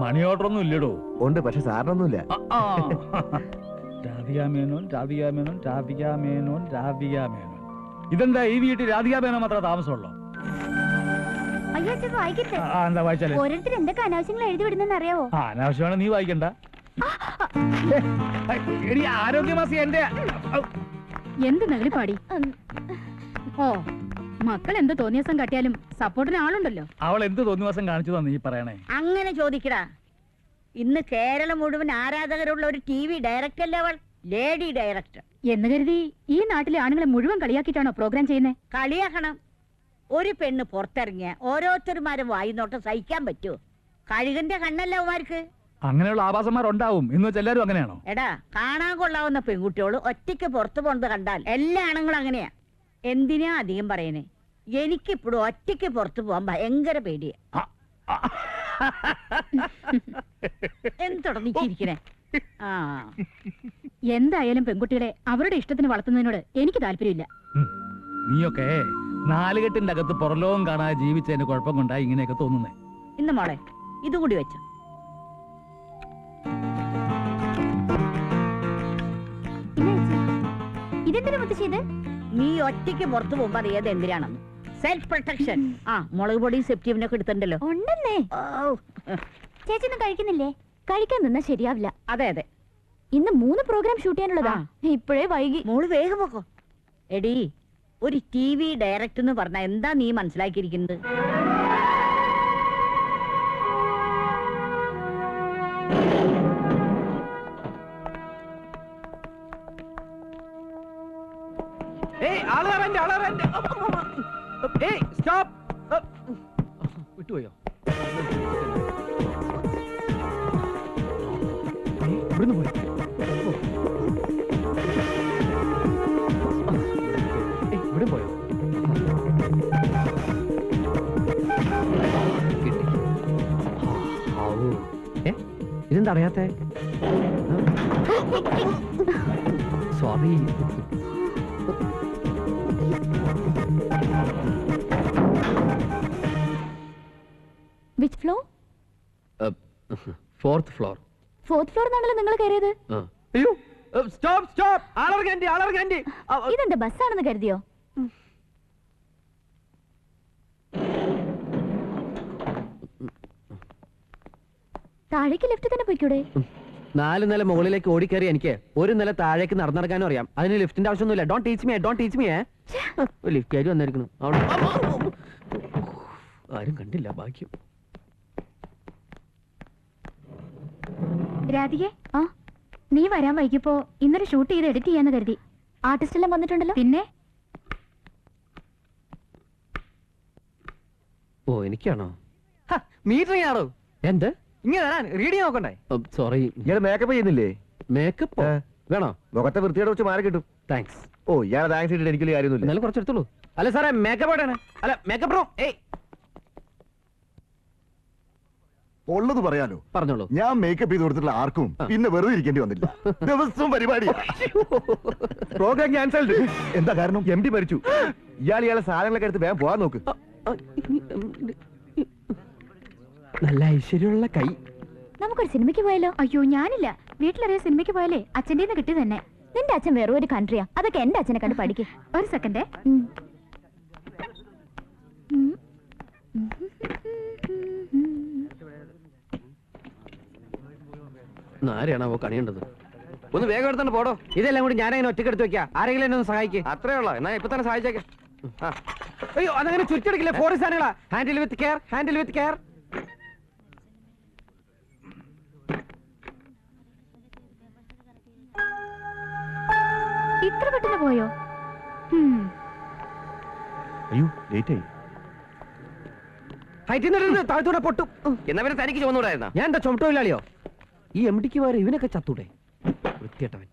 Money order ഒന്നും ഇല്ലടോ. ഉണ്ട്, പക്ഷെ സാറിനൊന്നുമില്ല. ഇതെന്താ ഈ വീട്ടിൽ രാധികാ മേനോൻ മാത്രമേ താമസമുള്ളൂ? എന്താ വായിച്ചാലേ? ഓരോരുത്തർ എന്തൊക്കെ അനാവശ്യങ്ങൾ എഴുതി വിടുന്നെന്ന് അറിയാവോ? അനാവശ്യമാണ്, നീ വായിക്കണ്ട. ആരോഗ്യമാസി എന്റെ എന്ത് നഗരിപ്പാടി. ഓ, മക്കൾ എന്ത് തോന്നിയസം കാട്ടിയാലും സപ്പോർട്ടിന് ആളുണ്ടല്ലോ. അവൾ എന്ത് തോന്നിയസം കാണിച്ചതാ നീ പറയണേ? അങ്ങനെ ചോദിക്കടാ. ഇന്ന് കേരളം മുഴുവൻ ആരാധകരുള്ള ഒരു TV ഡയറക്ടറല്ലേ അവൾ, ലേഡി ഡയറക്ടർ എന്ന് കരുതി ഈ നാട്ടിലെ ആണുങ്ങളെ മുഴുവൻ കളിയാക്കിയിട്ടാണോ പ്രോഗ്രാം ചെയ്യുന്നത്? കളിയാക്കണം. ഒരു പെണ്ണ് പുറത്തിറങ്ങിയ ഓരോരുത്തരുമാരും വായിന്നോട്ടം സഹിക്കാൻ പറ്റുമോ? കഴുകന്റെ കണ്ണല്ല അവന്മാർക്ക്. അങ്ങനെയുള്ള ആഭാസന്മാരുണ്ടാവും. ഇന്ന് വെച്ച് എല്ലാവരും അങ്ങനെയാണോ? എടാ, കാണാൻ കൊള്ളാവുന്ന പെൺകുട്ടിയോള് ഒറ്റയ്ക്ക് പുറത്തു പോണത് കണ്ടാൽ എല്ലാ ആണുങ്ങളും അങ്ങനെയാ. എന്തിനാ അധികം പറയണേ? എനിക്കിപ്പോഴും ഒറ്റയ്ക്ക് പുറത്തു പോവാൻ ഭയങ്കര പേടിയാ. എന്തൊടങ്ങിച്ചിരിക്കണേ? എന്തായാലും പെൺകുട്ടികളെ അവരുടെ ഇഷ്ടത്തിന് വളർത്തുന്നതിനോട് എനിക്ക് താല്പര്യമില്ല. നീയൊക്കെ നാലുകെട്ടിന്റെ അകത്ത് പുറലോകം കാണാതെ ജീവിച്ചതിന്റെ കുഴപ്പം കൊണ്ടാ ഇങ്ങനെയൊക്കെ തോന്നുന്നേ. ഇന്ന് മോളെ ഇതുകൂടി വെച്ചോ. ഇതെന്തിനാ മുത്തശ്ശിയത്? നീ ഒറ്റയ്ക്ക് പുറത്തു പോകുമ്പോ അറിയാതെ എന്തിനാണെന്ന്. Self protection. മുളക് പൊടി സെപ്റ്റീവിനൊക്കെ എടുത്തിട്ടുണ്ടല്ലോ. ഉണ്ടെന്നേ. ചേച്ചി ഒന്നും കഴിക്കുന്നില്ലേ? കഴിക്കാൻ നിന്നാ ശരിയാവില്ല. അതെ അതെ, ഇന്ന് 3 പ്രോഗ്രാം ഷൂട്ട് ചെയ്യാനുള്ളതാ. ഇപ്പോഴേ വൈകി. മോള് വേഗം പോക്കോ. എടി, ഒരു TV ഡയറക്ടർ എന്ന് പറഞ്ഞാ എന്താ നീ മനസ്സിലാക്കിയിരിക്കുന്നത്? വിട്ടുപോയോ? ഇവിടുന്ന് പോയി. ഇവിടെ പോയോ? ഇതെന്താ അറിയാത്തെ? Sorry. Which floor? 4th floor. 4th floor എന്നാണല്ലോ നിങ്ങൾ കയറിയത്. അയ്യോ, സ്റ്റോപ്പ് സ്റ്റോപ്പ്. ആളർഗാൻഡി. ഇതെന്താ ബസ്സാണെന്ന് കരുതിയോ? താഴേക്ക് ലിഫ്റ്റ് തന്നെ പോയിക്കൂടെ? 4 നില മുകളിലേക്ക് ഓടിക്കയറി എനിക്ക് 1 നില താഴേക്ക് നടന്നിറങ്ങാനും അറിയാം. അതിന് ലിഫ്റ്റിന്റെ ആവശ്യമൊന്നുമില്ല. Don't teach me. ലിഫ്റ്റ് കയറി വന്നിരിക്കുന്നു. ആരും കണ്ടില്ല, ഭാഗ്യം. രാധികെ, നീ വരാൻ വൈകിപ്പോ ഇന്നലെ ഷൂട്ട് ചെയ്ത് എഡിറ്റ് ചെയ്യാന്ന് കരുതി. ആർട്ടിസ്റ്റ് എല്ലാം വന്നിട്ടുണ്ടല്ലോ. പിന്നെ ഓ, എനിക്കാണോ? മീറ്റിംഗ് ആണോ? എന്ത് ഇങ്ങനെ റീഡിങ് നോക്കണ്ടേ? സോറി. ഇയാൾ മേക്കപ്പ് ചെയ്യുന്നില്ലേ? മേക്കപ്പ് വേണോ? മുഖത്തെ വൃത്തിയുടെ വെച്ച് മാറി കിട്ടും. താങ്ക്സ്. ഓ, ഇയാളെ താങ്ക്സ് ഇട്ടിട്ട് എനിക്കൊരു കാര്യമൊന്നുമില്ല. എന്നാലും കുറച്ചെടുത്തോളൂ. അല്ല സാറേ, മേക്കപ്പ് എവിടെയാണ്? അല്ല, മേക്കപ്പ് ഉള്ളത് പറയാലോ. പറഞ്ഞോളൂ. ഞാൻ മേക്കപ്പ് ചെയ്ത് കൊടുത്തിട്ടുള്ള ആർക്കും പിന്നെ വെറുതെ ഇരിക്കേണ്ടി വന്നില്ല. ദിവസവും പരിപാടി. Program cancelled. എന്താ കാരണം? MD മരിച്ചു. ഇയാളെ സാധനങ്ങളൊക്കെ എടുത്ത് വേഗം പോകാൻ നോക്ക്. നല്ല ഐശ്വര്യമുള്ള കൈ. നമുക്കൊരു സിനിമയ്ക്ക് പോയാലോ? അയ്യോ, ഞാനില്ല. വീട്ടിലറിയ സിനിമയ്ക്ക് പോയാലേ അച്ഛൻ്റെ കിട്ടി തന്നെ. നിന്റെ അച്ഛൻ വേറെ ഒരു കൺട്രിയാ. അതൊക്കെ എന്റെ അച്ഛനെ കണ്ട് പഠിക്കും. ഒരു സെക്കൻഡേ. ആരെയാണോ കണിയേണ്ടത്? ഒന്ന് വേഗം എടുത്തോണ്ട് പോടോ. ഇതെല്ലാം കൂടി ഞാനങ്ങനെ ഒറ്റയ്ക്ക് എടുത്ത് വെക്കാം. ആരെങ്കിലും എന്നെ ഒന്ന് സഹായിക്കേ. അത്രേ ഉള്ളൂ. എന്നാ ഇപ്പൊ തന്നെ സഹായിച്ചേക്കെ. അയ്യോ, അതങ്ങനെ ചുറ്റെടുക്കില്ലേ. ഫോറിൻ സാധനങ്ങളാ. Handle with care. ഇത്ര പെട്ടെന്ന് പോയോ? അയ്യോ, ലേറ്റ് ആയി. താഴ്ത്തൂടെ പൊട്ടും. എന്നാ പിന്നെ തനിക്ക് ചുമന്നൂടായിരുന്ന? ഞാൻ എന്താ ചുമട്ടില്ലാളിയോ? ഈ MDക്ക് വരെ ഇവനൊക്കെ ചത്തൂടെ? വൃത്തിയേട്ടവൻ.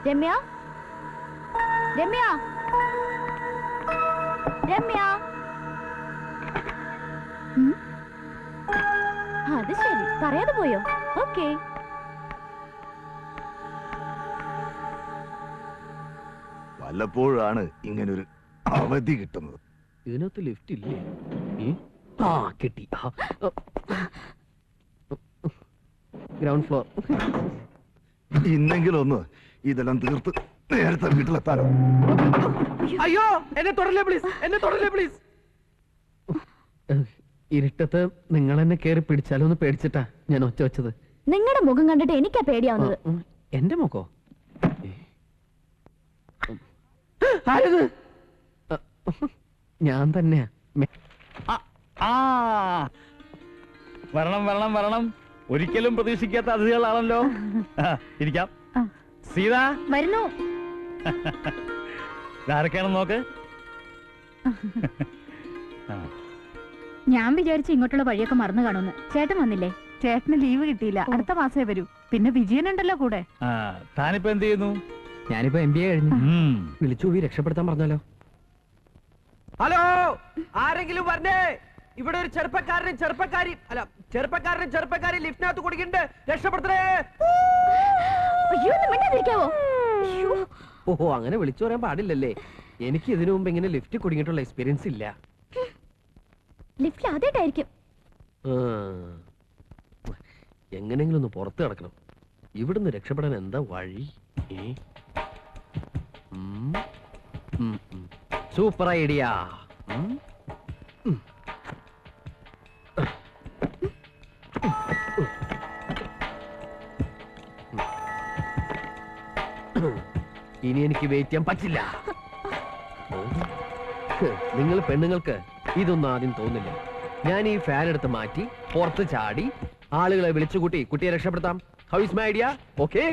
രമ്യ, അത് ശരി, പറയാതെ പോയോ? ഓക്കേ. വല്ലപ്പോഴാണ് ഇങ്ങനൊരു അവധി കിട്ടുന്നത്. ഇതിനകത്ത് ലിഫ്റ്റ് ഇല്ലേ? ആ കിട്ടി. Ground floor. ഇന്നെങ്കിലും ഒന്ന് ഇതെല്ലാം തീർത്ത് നേരത്തെ വീട്ടിലെത്താനോ. അയ്യോ എന്നെ തൊടല്ലേ പ്ലീസ്, എന്നെ തൊടല്ലേ പ്ലീസ്. ഇരുട്ടത്ത് നിങ്ങൾ എന്നെ കേറി പിടിച്ചാലോ എന്ന് പേടിച്ചിട്ടാ ഞാൻ ഒച്ച വെച്ചത്. നിങ്ങളുടെ മുഖം കണ്ടിട്ട് എനിക്കാ പേടിയാവുന്നത്. എന്റെ മുഖോ? ആരത്? ഞാൻ തന്നെയാ. ആ വരണം വരണം വരണം. ഒരിക്കലും പ്രതീക്ഷിക്കാത്ത അതിഥികളാണല്ലോ. ഇരിക്കാം. സീത വരുന്നു. ആരൊക്കെയാണെന്ന് നോക്ക്. ഞാൻ വിചാരിച്ചു ഇങ്ങോട്ടുള്ള വഴിയൊക്കെ മറന്നു കാണുമെന്ന്. ചേട്ടൻ വന്നില്ലേ? ചേട്ടന് ലീവ് കിട്ടിയില്ല, അടുത്ത മാസേ വരൂ. പിന്നെ വിജയനുണ്ടല്ലോ കൂടെ. താനിപ്പോ എന്ത് ചെയ്യുന്നു? ഞാനിപ്പോ MBA കഴിഞ്ഞു. വിളിച്ചു പോയി രക്ഷപ്പെടുത്താൻ പറഞ്ഞാലോ? ഹലോ, ആരെങ്കിലും പറഞ്ഞേ? ഇവിടെ ഒരു ചെറുപ്പക്കാരനും ചെറുപ്പക്കാരി ലിഫ്റ്റിനകത്ത് കുടിക്കണ്ട്. രക്ഷപ്പെടുത്തേ. അയ്യോ, ഒന്ന് മിണ്ടാതിരിക്കാവോ? ഓഹോ, അങ്ങനെ വിളിച്ചു പറയാൻ പാടില്ലല്ലേ? എനിക്ക് ഇതിനു മുമ്പ് ഇങ്ങനെ ലിഫ്റ്റ് കുടുങ്ങിയിട്ടുള്ള എക്സ്പീരിയൻസ് ഇല്ല. ലിഫ്റ്റിൽ ആദ്യമായിട്ടായിരിക്കും. എങ്ങനെങ്കിലും ഒന്ന് പുറത്ത് കിടക്കണം. ഇവിടുന്ന് രക്ഷപ്പെടാൻ എന്താ വഴി? Super idea. ഇനി എനിക്ക് വെയിറ്റ് ചെയ്യാൻ പറ്റില്ല. നിങ്ങൾ പെണ്ണുങ്ങൾക്ക് ഇതൊന്നും ആദ്യം തോന്നില്ല. ഞാൻ ഈ ഫാൻ എടുത്ത് മാറ്റി പുറത്ത് ചാടി ആളുകളെ വിളിച്ചുകൂട്ടി കുട്ടിയെ രക്ഷപ്പെടുത്താം. How is my idea? Okay,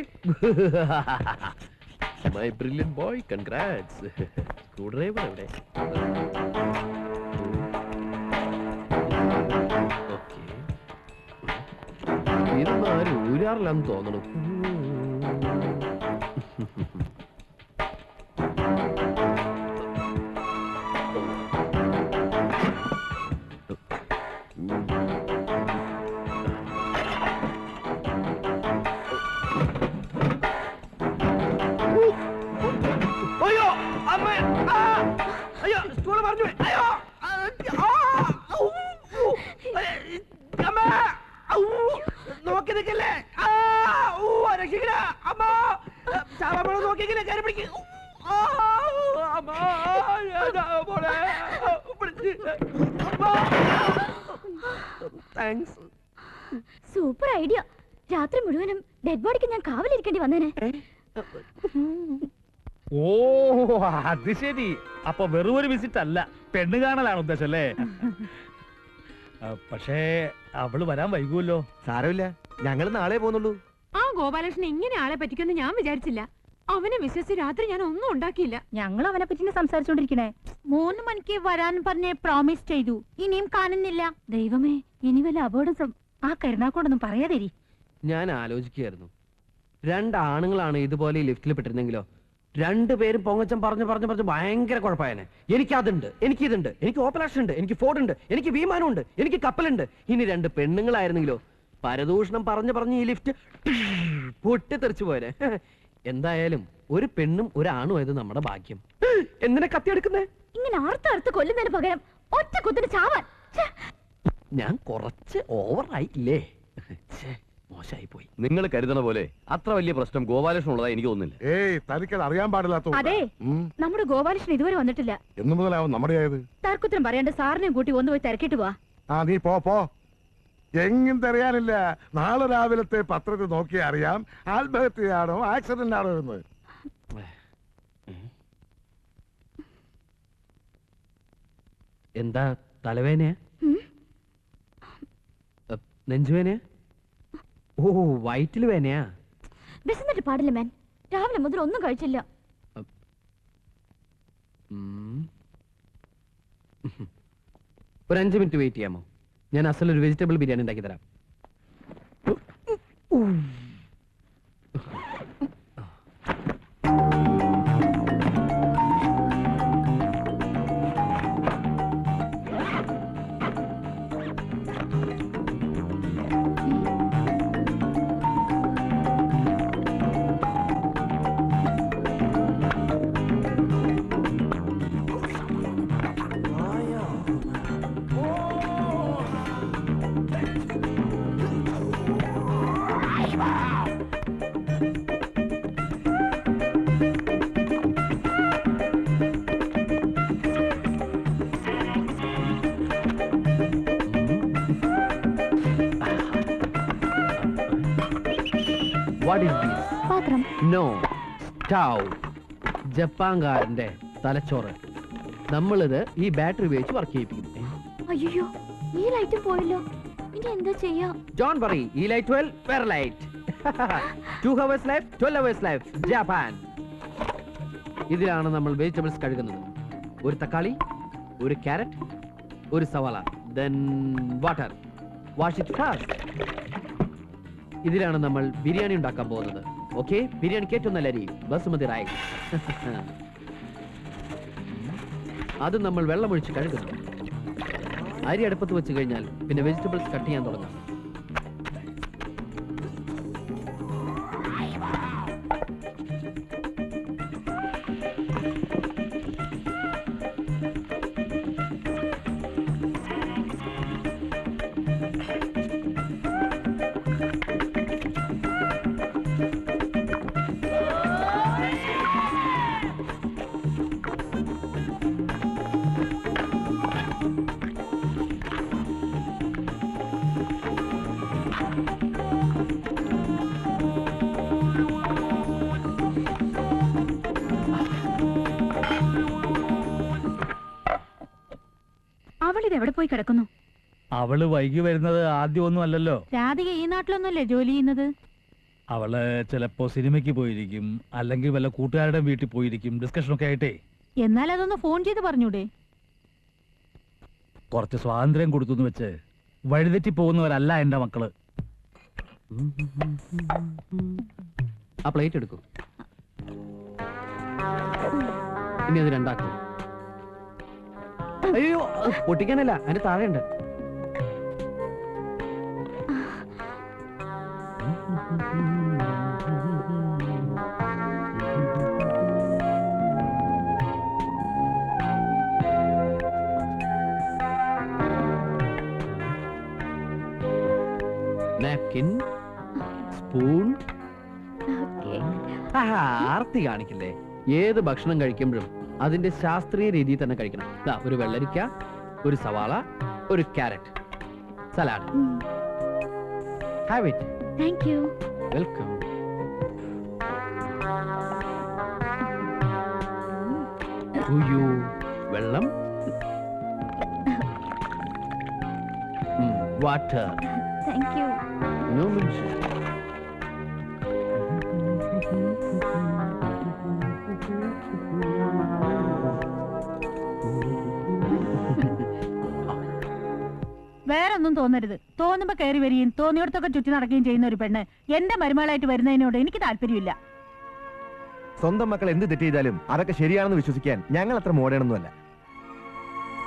my brilliant boy, congrats. Screwdriver എവിടെ? ഓക്കേ, ഇതൊന്നും ആരും ഊരാറില്ലാന്ന് തോന്നണു. Super idea. രാത്രി മുഴുവനും ഡെഡ് ബോഡിക്ക് ഞാൻ കാവലിരിക്കേണ്ടി വന്നേനെ. ഓ അത് ശരി. അപ്പൊ വെറും ഒരു വിസിറ്റ് അല്ല, പെണ്ണ് കാണലാണ് ഉദ്ദേശം അല്ലേ? പക്ഷേ അവള് വരാൻ വൈകുമല്ലോ. സാരമില്ല, ഞങ്ങൾ നാളെ പോകുന്നുള്ളൂ. ആ ഗോപാലകൃഷ്ണൻ ഇങ്ങനെ ആളെ പറ്റിക്കൊന്ന് ഞാൻ വിചാരിച്ചില്ല. അവനെ വിശ്വസിച്ച് രാത്രി ഞാൻ ഒന്നും ഉണ്ടാക്കിയില്ല. ഞങ്ങൾ അവനെ പറ്റി സംസാരിച്ചോണ്ടിരിക്കണേ. 3 മണിക്ക് വരാൻ പറഞ്ഞ് പ്രോമിസ് ചെയ്തു, ഇനിയും കാണുന്നില്ല. ദൈവമേ, ഇനി വല്ല അപകടം. ആ കരുനാക്കോടൊന്നും പറയാതിരി. ഞാൻ ആലോചിക്കുകയായിരുന്നു, 2 ആണുങ്ങളാണ് ഇതുപോലെ ഈ ലിഫ്റ്റിൽ പെട്ടിരുന്നെങ്കിലോ? 2 പേരും പൊങ്ങച്ചം പറഞ്ഞു ഭയങ്കര കുഴപ്പമായനെ. എനിക്കതുണ്ട്, എനിക്കിതുണ്ട്, എനിക്ക് ഓപ്പറേഷൻ ഉണ്ട്, എനിക്ക് ഫോർഡ് ഉണ്ട്, എനിക്ക് വിമാനം ഉണ്ട്, എനിക്ക് കപ്പലുണ്ട്. ഇനി 2 പെണ്ണുങ്ങളായിരുന്നെങ്കിലോ? പരദൂഷണം പറഞ്ഞ് ഈ ലിഫ്റ്റ് പൊട്ടിത്തെറിച്ചു പോയനെ. എന്തായാലും ഒരു പെണ്ണും ഒരു ആണും ആയത് നമ്മുടെ ഭാഗ്യം. എന്തിനാ കത്തിയെടുക്കുന്നേ? ഇങ്ങനെ ആർത്തടുത്ത് കൊല്ലുന്നതിന് പകരം ഒറ്റ കുത്തിന് ചാവാൻ. ഞാൻ കുറച്ച് ഓവറായില്ലേ? മോശമായി പോയി. നിങ്ങൾ കരുതണ പോലെ അത്ര വലിയ പ്രശ്നം ഗോപാലകൃഷ്ണൻ ഉള്ളതായി എനിക്ക് തോന്നുന്നില്ല. ഏയ്, തനിക്കത് അറിയാൻ പാടില്ലാത്ത. അതെ, നമ്മുടെ ഗോപാലകൃഷ്ണൻ ഇതുവരെ വന്നിട്ടില്ല. എന്നു മുതലാവും നമ്മുടെ ആയത്? തർക്കുത്തരം പറയാണ്ട് സാറിനെയും കൂട്ടി ഒന്ന് പോയി തിരക്കിട്ട് പോവാ. ആ, നീ പോ. എങ്ങും തെരയാനില്ല. നാളെ രാവിലത്തെ പത്രത്തിൽ നോക്കി അറിയാം ആത്മഹത്യയാണോ ആക്സിഡന്റ് ആണോ എന്ന്. എന്താ തലവേനയാ? നെഞ്ചുവേനയാ? ഓ, വയറ്റിൽ വേനയാ? വിശന്നിട്ട് പാടില്ല മാൻ. രാവിലെ മുതൽ ഒന്നും കഴിച്ചില്ല. ഒരു 5 മിനിറ്റ് വെയിറ്റ് ചെയ്യാമോ? ഞാൻ അസലൊരു വെജിറ്റബിൾ ബിരിയാണി ഉണ്ടാക്കി തരാം. What is this? പാത്രം. No, stove. ജപ്പാൻകാരന്റെ തലച്ചോറ്. നമ്മളിത് ഈ ബാറ്ററി ഉപയോഗിച്ച് വർക്ക് ചെയ്യിപ്പിക്കുന്നു. അയ്യോ, ഈ ലൈറ്റ് പോയല്ലോ. ഇനി എന്താ ചെയ്യാ? Don't worry, ഈ ലൈറ്റ് 12 വേറെ light. 2 hours life, 12 hours life. Japan. ഇതിലാണ് നമ്മൾ വെജിറ്റബിൾസ് കഴുകുന്നത്. ഒരു തക്കാളി, ഒരു ക്യാരറ്റ്, ഒരു സവാള, then water. Wash it fast. ഇതിലാണ് നമ്മൾ ബിരിയാണി ഉണ്ടാക്കാൻ പോകുന്നത്. ഓക്കെ, ബിരിയാണിക്ക് ഏറ്റവും നല്ല അരി ബസുമതി റൈസ്. അത് നമ്മൾ വെള്ളമൊഴിച്ച് കഴുകുന്നു. അരി അടുപ്പത്ത് വെച്ച് കഴിഞ്ഞാൽ പിന്നെ വെജിറ്റബിൾസ് കട്ട് ചെയ്യാൻ തുടങ്ങാം. അവളിത് എവിടെ പോയി കിടക്കുന്നു? അവള് വൈകി വരുന്നത് ആദ്യമൊന്നും അല്ലല്ലോ. രാധിക ഈ നാട്ടിലൊന്നുമല്ലേ ജോലി ചെയ്യുന്നത്? അവള് ചിലപ്പോ സിനിമയ്ക്ക് പോയിരിക്കും, അല്ലെങ്കിൽ വല്ല കൂട്ടുകാരുടെ വീട്ടിൽ പോയിരിക്കും, ഡിസ്കഷനൊക്കെ ആയിട്ടേ. എന്നാൽ അതൊന്ന് ഫോൺ ചെയ്ത് പറഞ്ഞൂടെ? കുറച്ച് സ്വാതന്ത്ര്യം കൊടുത്തു വെച്ച് വഴിതെറ്റി പോകുന്നവരല്ല എന്റെ മക്കള്. ആ പ്ലേറ്റ് എടുക്കൂ. ഇനി അത് രണ്ടാക്കും. അയ്യോ, പൊട്ടിക്കാനല്ല, അതിന്റെ താഴെയുണ്ട്. Napkin, spoon. ആർത്തി കാണിക്കില്ലേ? ഏത് ഭക്ഷണം കഴിക്കുമ്പോഴും അതിന്റെ ശാസ്ത്രീയ രീതിയിൽ തന്നെ കഴിക്കണം. ഒരു വെള്ളരിക്ക, ഒരു സവാള, ഒരു carrot, salad. Have it. Thank you. Welcome. വെള്ളം, water. Thank you. No mention. വേറൊന്നും തോന്നരുത്. തോന്നുമ്പോ കയറി വരികയും തോന്നിയിടത്തൊക്കെ ചുറ്റി നടക്കുകയും ചെയ്യുന്ന ഒരു പെണ്ണ് എന്റെ മരുമകളായിട്ട് വരുന്നതിനോട് എനിക്ക് താല്പര്യമില്ല. സ്വന്തം മക്കൾ എന്ത് തെറ്റ് ചെയ്താലും അതൊക്കെ ശരിയാണെന്ന് വിശ്വസിക്കാൻ ഞങ്ങൾ അത്ര മോഡേണൊന്നുമല്ല.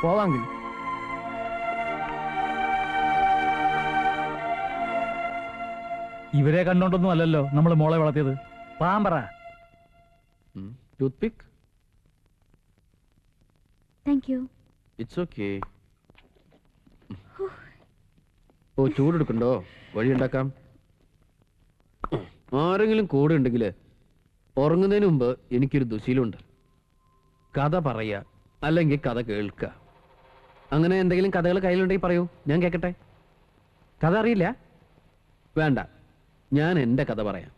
പോവാങ്കിൽ ഇവരെ കണ്ടോണ്ടൊന്നും അല്ലല്ലോ നമ്മൾ മോളെ വളർത്തിയത്. പാമ്പറ. Toothpick. Thank you. It's okay. ഓ, ചൂടെടുക്കണ്ടോ? വഴിയുണ്ടാക്കാം. ആരെങ്കിലും കൂടെ ഉണ്ടെങ്കിൽ ഉറങ്ങുന്നതിന് മുമ്പ് എനിക്കൊരു ദുശീലമുണ്ട്. കഥ പറയുക, അല്ലെങ്കിൽ കഥ കേൾക്കുക. അങ്ങനെ എന്തെങ്കിലും കഥകൾ കയ്യിലുണ്ടെങ്കിൽ പറയൂ, ഞാൻ കേൾക്കട്ടെ. കഥ അറിയില്ല? വേണ്ട, ഞാൻ എൻ്റെ കഥ പറയാം.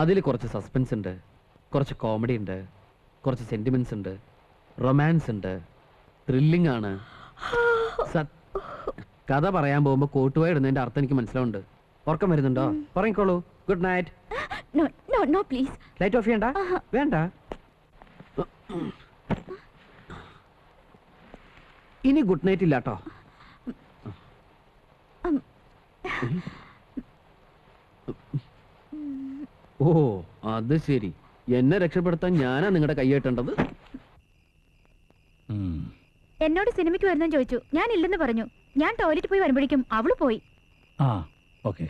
അതിൽ കുറച്ച് സസ്പെൻസ് ഉണ്ട്, കുറച്ച് കോമഡി ഉണ്ട്, കുറച്ച് സെന്റിമെന്റ്സ് ഉണ്ട്, റൊമാൻസ് ഉണ്ട്, ത്രില്ലിംഗ് ആണ്. കഥ പറയാൻ പോകുമ്പോ കോട്ടുവായി ഇടുന്നതിന്റെ അർത്ഥം എനിക്ക് മനസ്സിലാവുണ്ട്. ഉറക്കം വരുന്നുണ്ടോ? പറഞ്ഞോളൂ. Good night. No no no please. Light off ചെയ്യണ്ട. വേണ്ട. ഇനി ഗുഡ് നൈറ്റ് ഇല്ലാട്ടോ. ഓ, അത് ശരി. എന്നെ രക്ഷപ്പെടുത്താൻ ഞാനാ നിങ്ങളുടെ കൈ കെട്ടേണ്ടത്. എന്നോട് സിനിമയ്ക്ക് വരുന്നെന്ന് ചോദിച്ചു. ഞാൻ ഇല്ലെന്ന് പറഞ്ഞു. ഞാൻ ടോയ്ലറ്റ് പോയി വരുമ്പോഴേക്കും അവള് പോയി. ആ, ഓക്കെ.